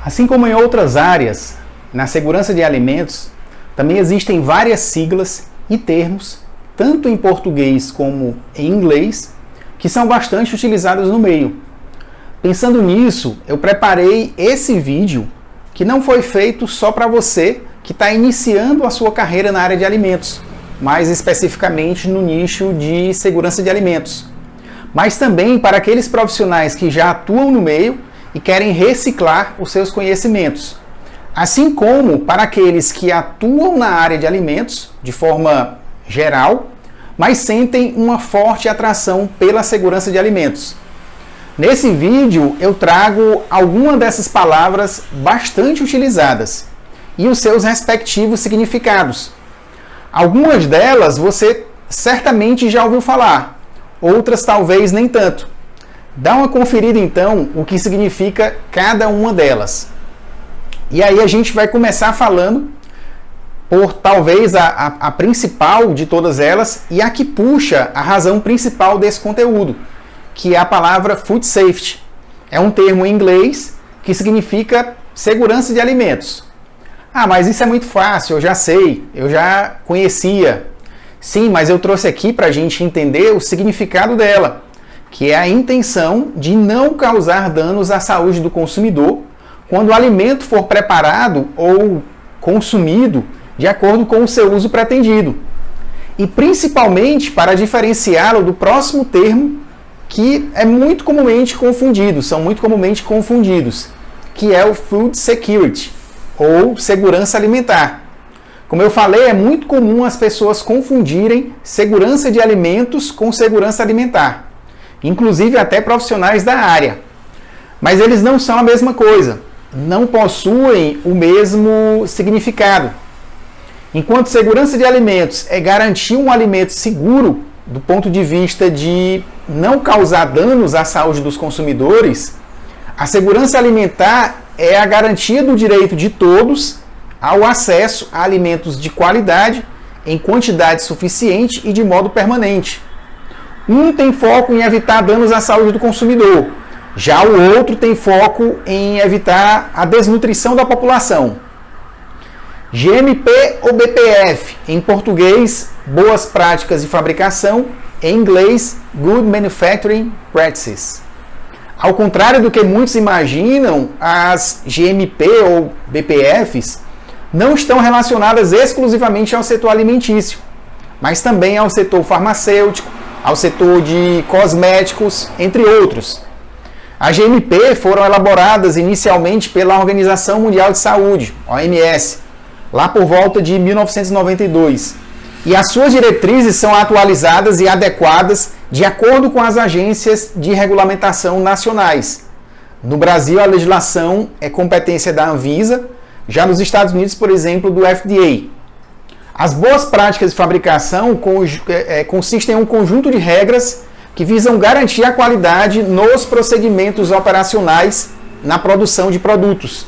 Assim como em outras áreas, na segurança de alimentos, também existem várias siglas e termos, tanto em português como em inglês, que são bastante utilizados no meio. Pensando nisso, eu preparei esse vídeo que não foi feito só para você que está iniciando a sua carreira na área de alimentos, mais especificamente no nicho de segurança de alimentos, mas também para aqueles profissionais que já atuam no meio e querem reciclar os seus conhecimentos, assim como para aqueles que atuam na área de alimentos de forma geral, mas sentem uma forte atração pela segurança de alimentos. Nesse vídeo eu trago algumas dessas palavras bastante utilizadas e os seus respectivos significados. Algumas delas você certamente já ouviu falar, outras talvez nem tanto. Dá uma conferida então o que significa cada uma delas. E aí a gente vai começar falando por talvez a principal de todas elas e a que puxa a razão principal desse conteúdo, que é a palavra Food Safety. É um termo em inglês que significa segurança de alimentos. Ah, mas isso é muito fácil, eu já sei, eu já conhecia. Sim, mas eu trouxe aqui para a gente entender o significado dela, que é a intenção de não causar danos à saúde do consumidor quando o alimento for preparado ou consumido de acordo com o seu uso pretendido. E principalmente para diferenciá-lo do próximo termo, que é muito comumente confundido, são muito comumente confundidos, que é o Food Security, ou segurança alimentar. Como eu falei, é muito comum as pessoas confundirem segurança de alimentos com segurança alimentar, inclusive até profissionais da área. Mas eles não são a mesma coisa, não possuem o mesmo significado. Enquanto segurança de alimentos é garantir um alimento seguro do ponto de vista de não causar danos à saúde dos consumidores, a segurança alimentar é a garantia do direito de todos ao acesso a alimentos de qualidade, em quantidade suficiente e de modo permanente. Um tem foco em evitar danos à saúde do consumidor, já o outro tem foco em evitar a desnutrição da população. GMP ou BPF, em português, Boas Práticas de Fabricação, em inglês, Good Manufacturing Practices. Ao contrário do que muitos imaginam, as GMP ou BPFs não estão relacionadas exclusivamente ao setor alimentício, mas também ao setor farmacêutico, ao setor de cosméticos, entre outros. As GMP foram elaboradas inicialmente pela Organização Mundial de Saúde, OMS, lá por volta de 1992. E as suas diretrizes são atualizadas e adequadas de acordo com as agências de regulamentação nacionais. No Brasil, a legislação é competência da Anvisa, já nos Estados Unidos, por exemplo, do FDA. As boas práticas de fabricação consistem em um conjunto de regras que visam garantir a qualidade nos procedimentos operacionais na produção de produtos.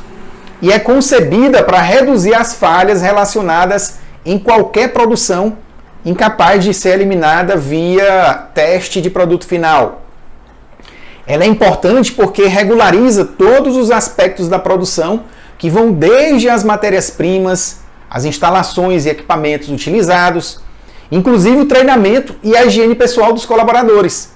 E é concebida para reduzir as falhas relacionadas em qualquer produção incapaz de ser eliminada via teste de produto final. Ela é importante porque regulariza todos os aspectos da produção que vão desde as matérias-primas, as instalações e equipamentos utilizados, inclusive o treinamento e a higiene pessoal dos colaboradores.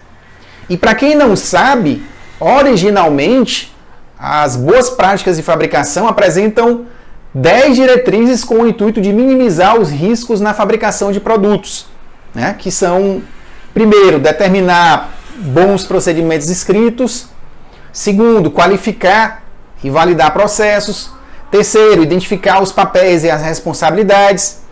E para quem não sabe, originalmente, as boas práticas de fabricação apresentam 10 diretrizes com o intuito de minimizar os riscos na fabricação de produtos, né? Que são, primeiro, determinar bons procedimentos escritos. Segundo, qualificar e validar processos. Terceiro, identificar os papéis e as responsabilidades.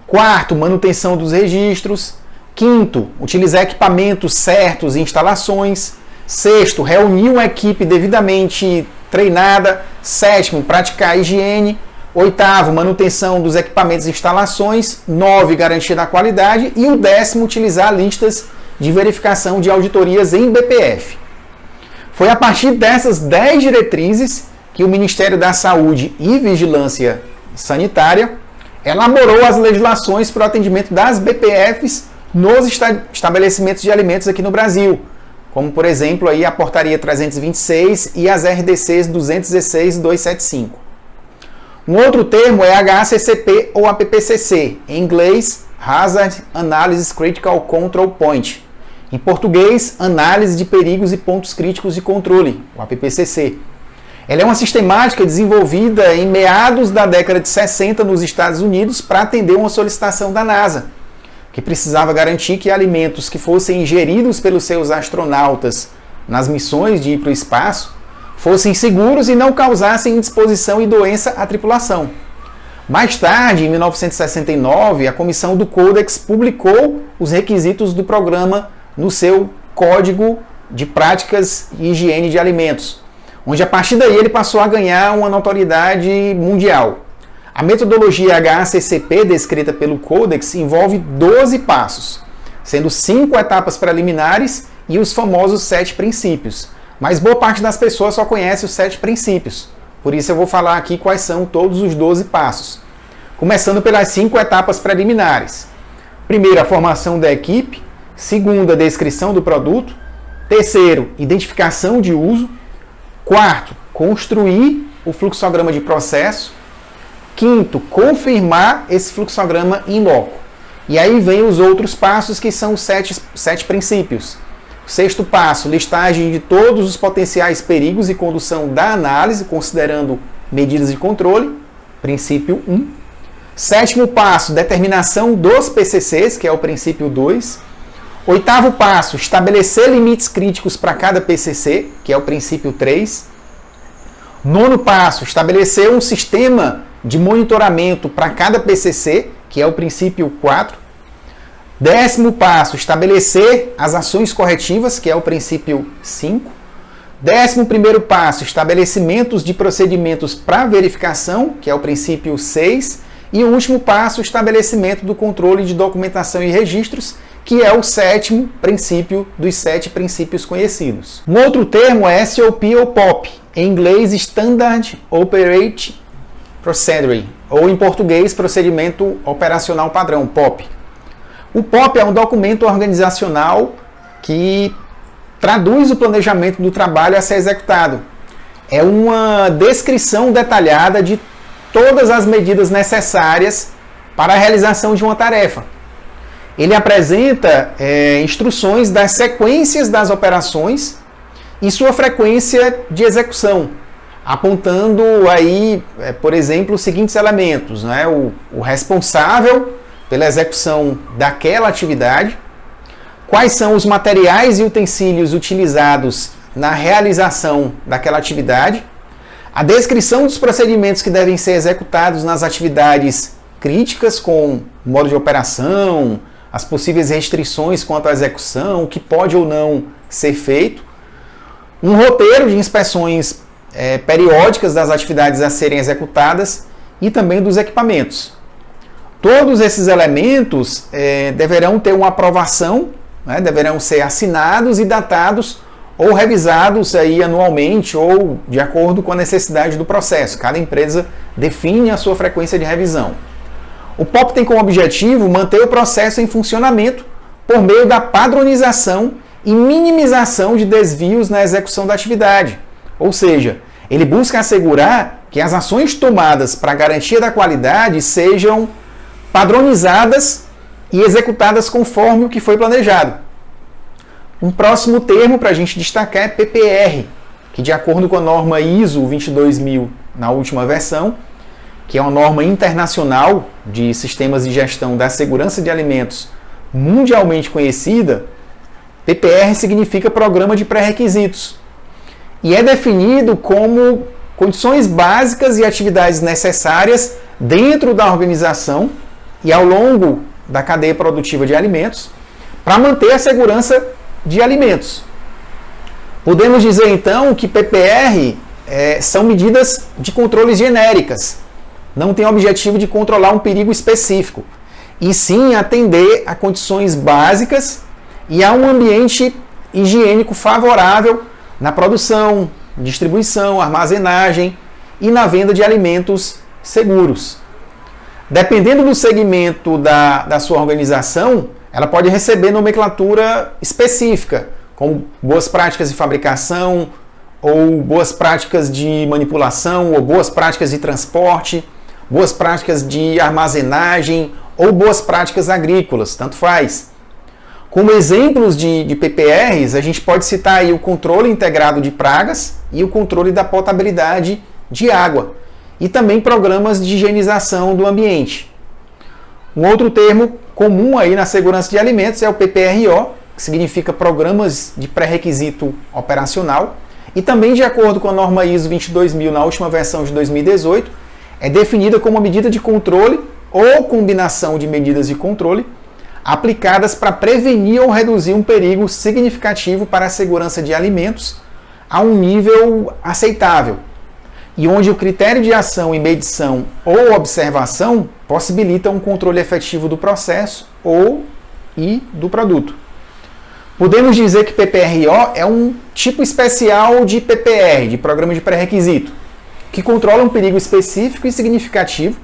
Quarto, manutenção dos registros. Quinto, utilizar equipamentos certos e instalações. Sexto, reunir uma equipe devidamente treinada. Sétimo, praticar a higiene. Oitavo, manutenção dos equipamentos e instalações. 9, garantia da qualidade. E o 10º, utilizar listas de verificação de auditorias em BPF. Foi a partir dessas 10 diretrizes que o Ministério da Saúde e Vigilância Sanitária elaborou as legislações para o atendimento das BPFs nos estabelecimentos de alimentos aqui no Brasil, como por exemplo aí a Portaria 326 e as RDCs 216 e 275. Um outro termo é HACCP ou APPCC, em inglês Hazard Analysis Critical Control Point. Em português, Análise de Perigos e Pontos Críticos de Controle, o APPCC. Ela é uma sistemática desenvolvida em meados da década de 60 nos Estados Unidos para atender uma solicitação da NASA, que precisava garantir que alimentos que fossem ingeridos pelos seus astronautas nas missões de ir para o espaço fossem seguros e não causassem indisposição e doença à tripulação. Mais tarde, em 1969, a Comissão do Codex publicou os requisitos do programa no seu Código de Práticas e Higiene de Alimentos, onde a partir daí ele passou a ganhar uma notoriedade mundial. A metodologia HACCP descrita pelo Codex envolve 12 passos, sendo 5 etapas preliminares e os famosos 7 princípios. Mas boa parte das pessoas só conhece os 7 princípios. Por isso eu vou falar aqui quais são todos os 12 passos. Começando pelas 5 etapas preliminares. Primeiro, a formação da equipe. Segundo, a descrição do produto. Terceiro, identificação de uso. Quarto, construir o fluxograma de processo. Quinto, confirmar esse fluxograma in loco. E aí vem os outros passos que são os 7 princípios. Sexto passo, listagem de todos os potenciais perigos e condução da análise, considerando medidas de controle, princípio 1. Sétimo passo, determinação dos PCCs, que é o princípio 2. Oitavo passo, estabelecer limites críticos para cada PCC, que é o princípio 3. Nono passo, estabelecer um sistema de monitoramento para cada PCC, que é o princípio 4. 10º passo, estabelecer as ações corretivas, que é o princípio 5. 11º passo, estabelecimentos de procedimentos para verificação, que é o princípio 6. E o último passo, estabelecimento do controle de documentação e registros, que é o 7º princípio dos 7 princípios conhecidos. Um outro termo é SOP ou POP, em inglês Standard Operating Procedure, ou em português Procedimento Operacional Padrão, POP. O POP é um documento organizacional que traduz o planejamento do trabalho a ser executado. É uma descrição detalhada de todas as medidas necessárias para a realização de uma tarefa. Ele apresenta instruções das sequências das operações e sua frequência de execução, apontando aí, por exemplo, os seguintes elementos, né? O responsável pela execução daquela atividade, quais são os materiais e utensílios utilizados na realização daquela atividade, a descrição dos procedimentos que devem ser executados nas atividades críticas, com modo de operação, as possíveis restrições quanto à execução, o que pode ou não ser feito, um roteiro de inspeções periódicas das atividades a serem executadas e também dos equipamentos. Todos esses elementos deverão ter uma aprovação, né, deverão ser assinados e datados ou revisados aí anualmente ou de acordo com a necessidade do processo. Cada empresa define a sua frequência de revisão. O POP tem como objetivo manter o processo em funcionamento por meio da padronização e minimização de desvios na execução da atividade. Ou seja, ele busca assegurar que as ações tomadas para a garantia da qualidade sejam padronizadas e executadas conforme o que foi planejado. Um próximo termo para a gente destacar é PPR, que de acordo com a norma ISO 22000 na última versão, que é uma norma internacional de sistemas de gestão da segurança de alimentos mundialmente conhecida, PPR significa Programa de Pré-Requisitos e é definido como condições básicas e atividades necessárias dentro da organização e ao longo da cadeia produtiva de alimentos para manter a segurança de alimentos. Podemos dizer então que PPR são medidas de controles genéricas, não tem o objetivo de controlar um perigo específico, e sim atender a condições básicas e a um ambiente higiênico favorável na produção, distribuição, armazenagem e na venda de alimentos seguros. Dependendo do segmento da sua organização, ela pode receber nomenclatura específica, como boas práticas de fabricação, ou boas práticas de manipulação, ou boas práticas de transporte, boas práticas de armazenagem, ou boas práticas agrícolas, tanto faz. Como exemplos de PPRs, a gente pode citar aí o controle integrado de pragas e o controle da potabilidade de água, e também programas de higienização do ambiente. Um outro termo comum aí na segurança de alimentos é o PPRO, que significa Programas de Pré-Requisito Operacional, e também, de acordo com a norma ISO 22000, na última versão de 2018, é definida como uma medida de controle ou combinação de medidas de controle aplicadas para prevenir ou reduzir um perigo significativo para a segurança de alimentos a um nível aceitável, e onde o critério de ação e medição ou observação possibilita um controle efetivo do processo e do produto. Podemos dizer que PPRO é um tipo especial de PPR, de Programa de Pré-Requisito, que controla um perigo específico e significativo,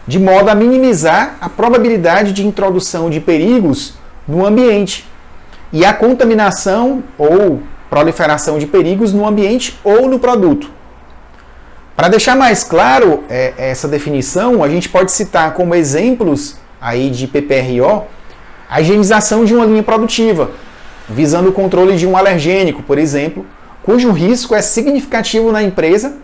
de modo a minimizar a probabilidade de introdução de perigos no ambiente e a contaminação ou proliferação de perigos no ambiente ou no produto. Para deixar mais claro essa definição, a gente pode citar como exemplos aí de PPRO a higienização de uma linha produtiva, visando o controle de um alergênico, por exemplo, cujo risco é significativo na empresa,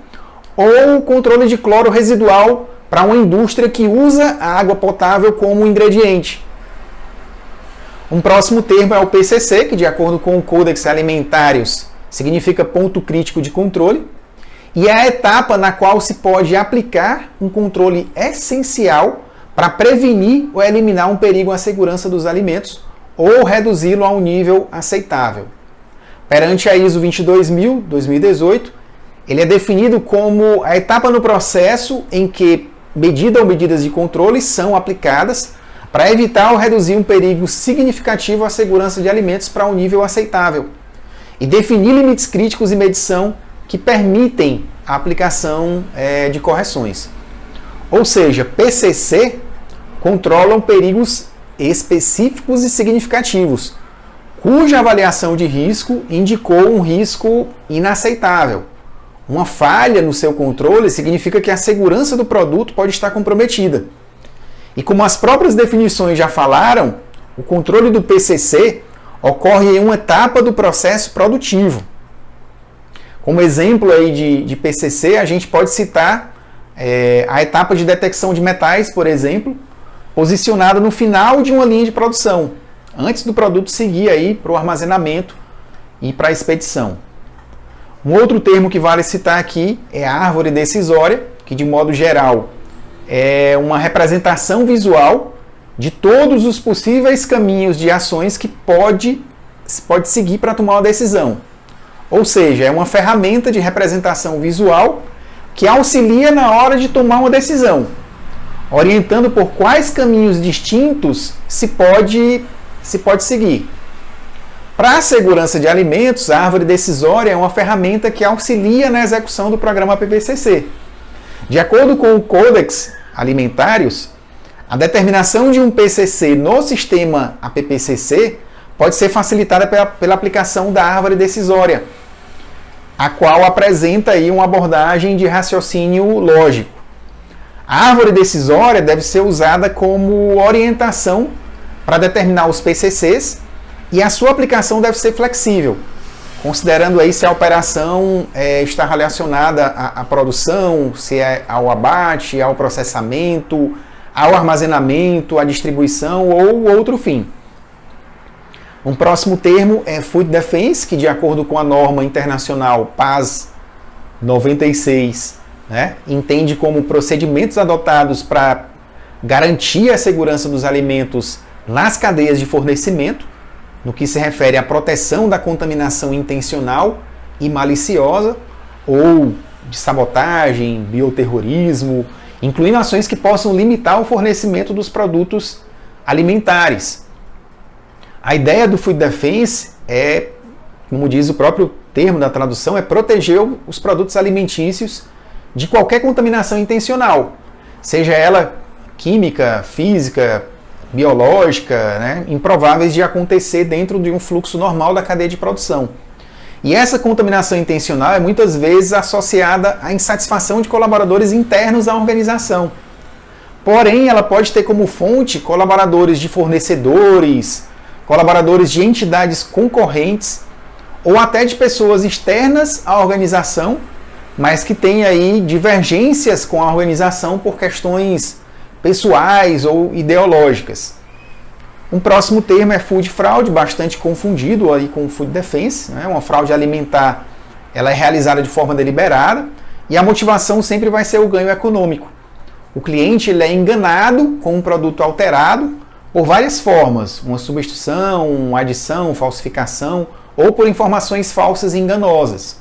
ou o controle de cloro residual para uma indústria que usa a água potável como ingrediente. Um próximo termo é o PCC, que de acordo com o Códex Alimentários significa ponto crítico de controle, e é a etapa na qual se pode aplicar um controle essencial para prevenir ou eliminar um perigo à segurança dos alimentos ou reduzi-lo a um nível aceitável. Perante a ISO 22000, 2018, ele é definido como a etapa no processo em que medida ou medidas de controle são aplicadas para evitar ou reduzir um perigo significativo à segurança de alimentos para um nível aceitável e definir limites críticos e medição que permitem a aplicação de correções. Ou seja, PCC controlam perigos específicos e significativos, cuja avaliação de risco indicou um risco inaceitável. Uma falha no seu controle significa que a segurança do produto pode estar comprometida. E como as próprias definições já falaram, o controle do PCC ocorre em uma etapa do processo produtivo. Como exemplo aí de PCC, a gente pode citar a etapa de detecção de metais, por exemplo, posicionada no final de uma linha de produção, antes do produto seguir aí para o armazenamento e para a expedição. Um outro termo que vale citar aqui é a árvore decisória, que de modo geral é uma representação visual de todos os possíveis caminhos de ações que pode seguir para tomar uma decisão. Ou seja, é uma ferramenta de representação visual que auxilia na hora de tomar uma decisão, orientando por quais caminhos distintos se pode seguir. Para a segurança de alimentos, a árvore decisória é uma ferramenta que auxilia na execução do programa PPCC. De acordo com o Códex Alimentários, a determinação de um PCC no sistema APPCC pode ser facilitada pela aplicação da árvore decisória, a qual apresenta aí uma abordagem de raciocínio lógico. A árvore decisória deve ser usada como orientação para determinar os PCCs e a sua aplicação deve ser flexível, considerando aí se a operação está relacionada à produção, se é ao abate, ao processamento, ao armazenamento, à distribuição ou outro fim. Um próximo termo é Food Defense, que de acordo com a norma internacional PAS 96, entende como procedimentos adotados para garantir a segurança dos alimentos nas cadeias de fornecimento, no que se refere à proteção da contaminação intencional e maliciosa, ou de sabotagem, bioterrorismo, incluindo ações que possam limitar o fornecimento dos produtos alimentares. A ideia do Food Defense é, como diz o próprio termo da tradução, é proteger os produtos alimentícios de qualquer contaminação intencional, seja ela química, física, biológica, né, improváveis de acontecer dentro de um fluxo normal da cadeia de produção. E essa contaminação intencional é muitas vezes associada à insatisfação de colaboradores internos à organização. Porém, ela pode ter como fonte colaboradores de fornecedores, colaboradores de entidades concorrentes ou até de pessoas externas à organização, mas que têm aí divergências com a organização por questões pessoais ou ideológicas. Um próximo termo é food fraud, bastante confundido aí com food defense, né? Uma fraude alimentar, ela é realizada de forma deliberada e a motivação sempre vai ser o ganho econômico. O cliente ele é enganado com um produto alterado por várias formas, uma substituição, uma adição, falsificação ou por informações falsas e enganosas.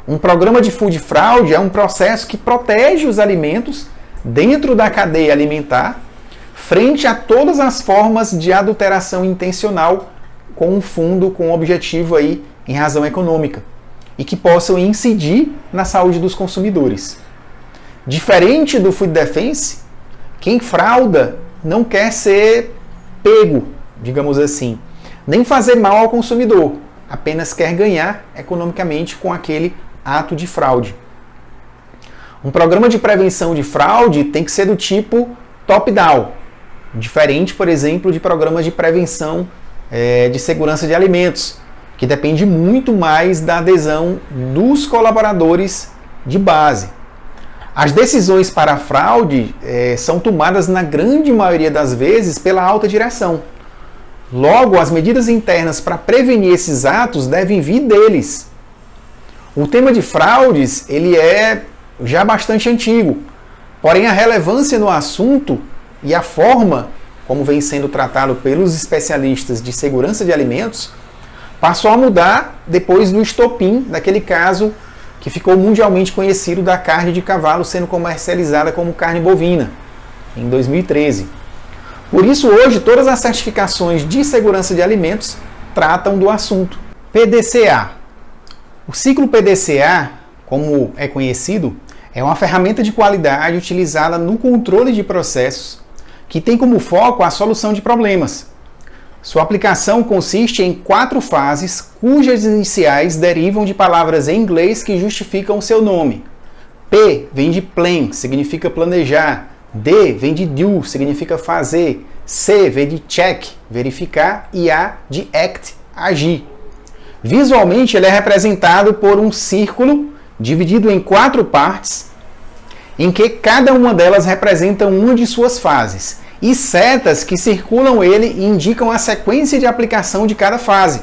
Um programa de food fraud é um processo que protege os alimentos dentro da cadeia alimentar frente a todas as formas de adulteração intencional com um fundo, com um objetivo aí em razão econômica e que possam incidir na saúde dos consumidores. Diferente do food defense, quem frauda não quer ser pego, digamos assim, nem fazer mal ao consumidor, apenas quer ganhar economicamente com aquele ato de fraude. Um programa de prevenção de fraude tem que ser do tipo top-down, diferente, por exemplo, de programas de prevenção de segurança de alimentos, que depende muito mais da adesão dos colaboradores de base. As decisões para a fraude são tomadas na grande maioria das vezes pela alta direção. Logo, as medidas internas para prevenir esses atos devem vir deles. O tema de fraudes ele é já bastante antigo, porém a relevância no assunto e a forma como vem sendo tratado pelos especialistas de segurança de alimentos passou a mudar depois do estopim daquele caso que ficou mundialmente conhecido da carne de cavalo sendo comercializada como carne bovina, em 2013. Por isso, hoje, todas as certificações de segurança de alimentos tratam do assunto. PDCA. O ciclo PDCA, como é conhecido, é uma ferramenta de qualidade utilizada no controle de processos que tem como foco a solução de problemas. Sua aplicação consiste em 4 fases, cujas iniciais derivam de palavras em inglês que justificam o seu nome. P vem de plan, significa planejar. D vem de do, significa fazer. C vem de check, verificar. E A de act, agir. Visualmente, ele é representado por um círculo dividido em 4 partes, em que cada uma delas representa uma de suas fases, e setas que circulam ele e indicam a sequência de aplicação de cada fase,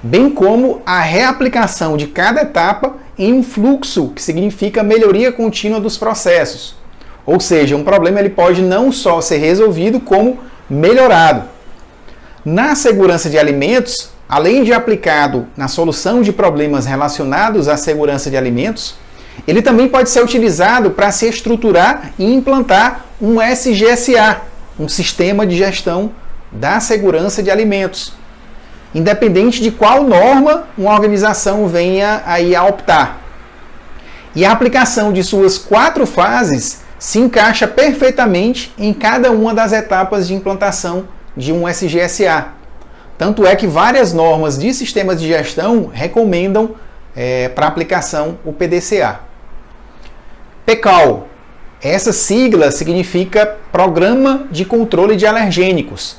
bem como a reaplicação de cada etapa em um fluxo, que significa melhoria contínua dos processos. Ou seja, um problema ele pode não só ser resolvido, como melhorado. Na segurança de alimentos, além de aplicado na solução de problemas relacionados à segurança de alimentos, ele também pode ser utilizado para se estruturar e implantar um SGSA, um sistema de gestão da segurança de alimentos, independente de qual norma uma organização venha aí a optar. E a aplicação de suas 4 fases se encaixa perfeitamente em cada uma das etapas de implantação de um SGSA. Tanto é que várias normas de sistemas de gestão recomendam para aplicação o PDCA. PCAL. Essa sigla significa Programa de Controle de Alergênicos.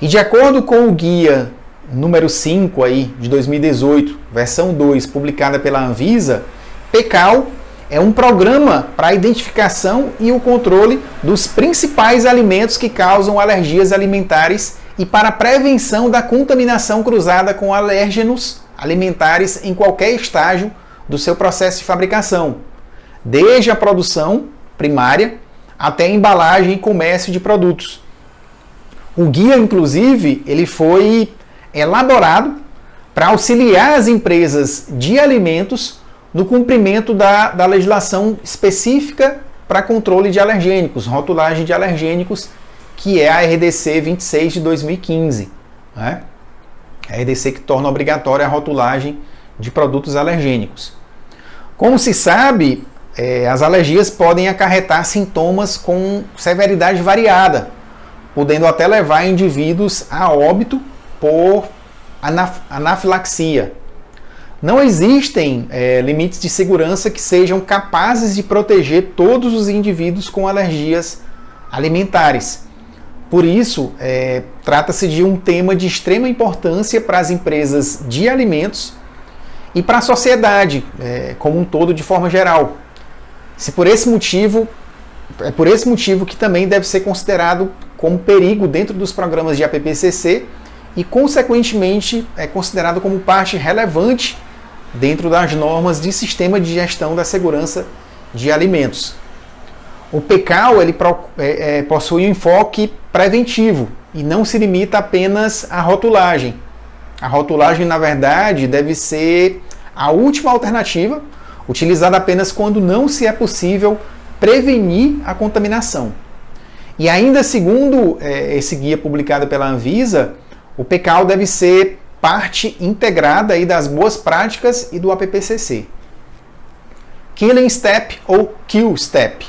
E de acordo com o guia número 5 aí, de 2018, versão 2, publicada pela Anvisa, PCAL é um programa para a identificação e o controle dos principais alimentos que causam alergias alimentares e para a prevenção da contaminação cruzada com alérgenos alimentares em qualquer estágio do seu processo de fabricação, desde a produção primária até a embalagem e comércio de produtos. O guia, inclusive, ele foi elaborado para auxiliar as empresas de alimentos no cumprimento da legislação específica para controle de alergênicos, rotulagem de alergênicos, que é a RDC 26 de 2015. Né? A RDC que torna obrigatória a rotulagem de produtos alergênicos. Como se sabe, as alergias podem acarretar sintomas com severidade variada, podendo até levar indivíduos a óbito por anafilaxia. Não existem limites de segurança que sejam capazes de proteger todos os indivíduos com alergias alimentares. Por isso, trata-se de um tema de extrema importância para as empresas de alimentos e para a sociedade como um todo, de forma geral. É por esse motivo que também deve ser considerado como perigo dentro dos programas de APPCC e, consequentemente, é considerado como parte relevante dentro das normas de sistema de gestão da segurança de alimentos. O PCAL ele possui um enfoque preventivo e não se limita apenas à rotulagem. A rotulagem, na verdade, deve ser a última alternativa, utilizada apenas quando não se é possível prevenir a contaminação. E ainda segundo esse guia publicado pela Anvisa, o PCAL deve ser parte integrada aí das boas práticas e do APPCC. Killing Step ou Kill Step.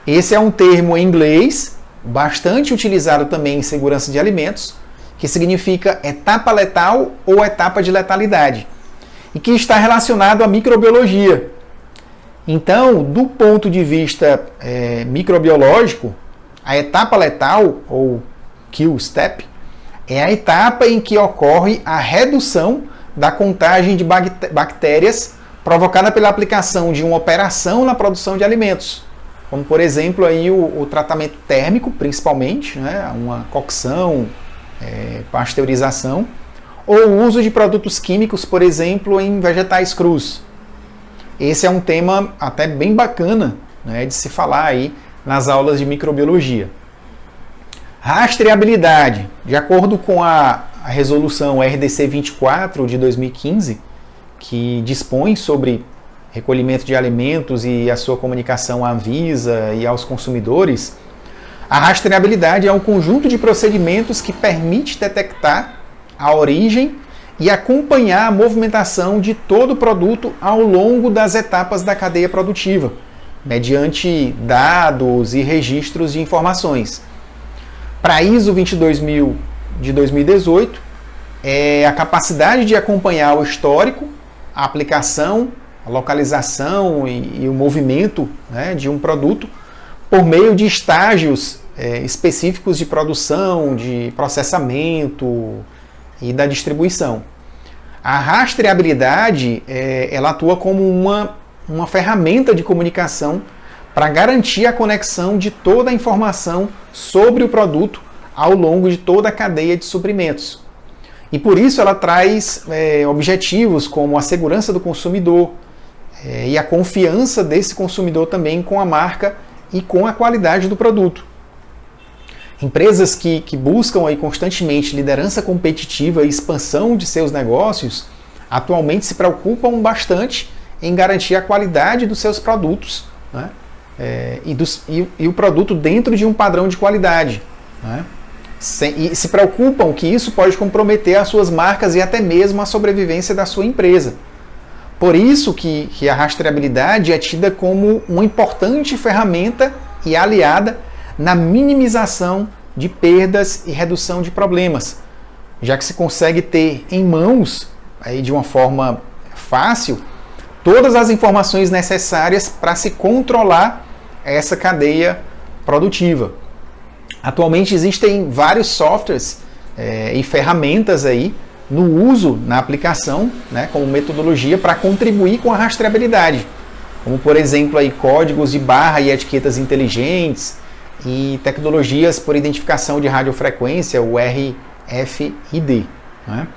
Esse é um termo em inglês, bastante utilizado também em segurança de alimentos, que significa etapa letal ou etapa de letalidade, e que está relacionado à microbiologia. Então, do ponto de vista microbiológico, a etapa letal, ou Kill Step, é a etapa em que ocorre a redução da contagem de bactérias provocada pela aplicação de uma operação na produção de alimentos, como, por exemplo, aí o tratamento térmico, principalmente, né, uma cocção, pasteurização, ou o uso de produtos químicos, por exemplo, em vegetais crus. Esse é um tema até bem bacana, né, de se falar aí nas aulas de microbiologia. Rastreabilidade. De acordo com a resolução RDC 24 de 2015, que dispõe sobre recolhimento de alimentos e a sua comunicação à Anvisa e aos consumidores, a rastreabilidade é um conjunto de procedimentos que permite detectar a origem e acompanhar a movimentação de todo o produto ao longo das etapas da cadeia produtiva, mediante dados e registros de informações. Para a ISO 22000 de 2018, é a capacidade de acompanhar o histórico, a aplicação, a localização e o movimento, né, de um produto por meio de estágios específicos de produção, de processamento e da distribuição. A rastreabilidade ela atua como uma ferramenta de comunicação para garantir a conexão de toda a informação sobre o produto ao longo de toda a cadeia de suprimentos. E por isso ela traz objetivos como a segurança do consumidor e a confiança desse consumidor também com a marca e com a qualidade do produto. Empresas que buscam aí constantemente liderança competitiva e expansão de seus negócios, atualmente se preocupam bastante em garantir a qualidade dos seus produtos, né? E o produto dentro de um padrão de qualidade, né? E se preocupam que isso pode comprometer as suas marcas e até mesmo a sobrevivência da sua empresa. Por isso que a rastreabilidade é tida como uma importante ferramenta e aliada na minimização de perdas e redução de problemas, já que se consegue ter em mãos, aí de uma forma fácil, todas as informações necessárias para se controlar essa cadeia produtiva. Atualmente existem vários softwares e ferramentas aí no uso, na aplicação, né, como metodologia para contribuir com a rastreabilidade, como por exemplo aí, códigos de barra e etiquetas inteligentes e tecnologias por identificação de radiofrequência, o RFID. Né?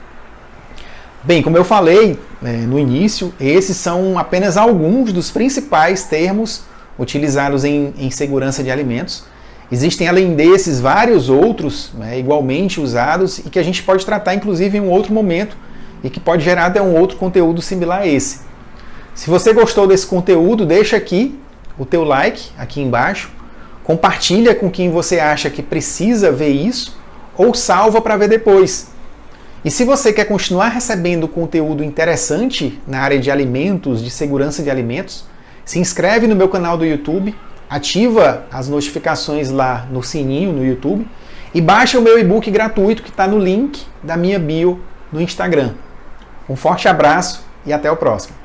Bem, como eu falei no início, esses são apenas alguns dos principais termos utilizados em segurança de alimentos. Existem, além desses, vários outros igualmente usados e que a gente pode tratar, inclusive, em um outro momento e que pode gerar até um outro conteúdo similar a esse. Se você gostou desse conteúdo, deixa aqui o teu like, aqui embaixo, compartilha com quem você acha que precisa ver isso ou salva para ver depois. E se você quer continuar recebendo conteúdo interessante na área de alimentos, de segurança de alimentos, se inscreve no meu canal do YouTube, ativa as notificações lá no sininho no YouTube E baixa o meu e-book gratuito que está no link da minha bio no Instagram. Um forte abraço e até o próximo.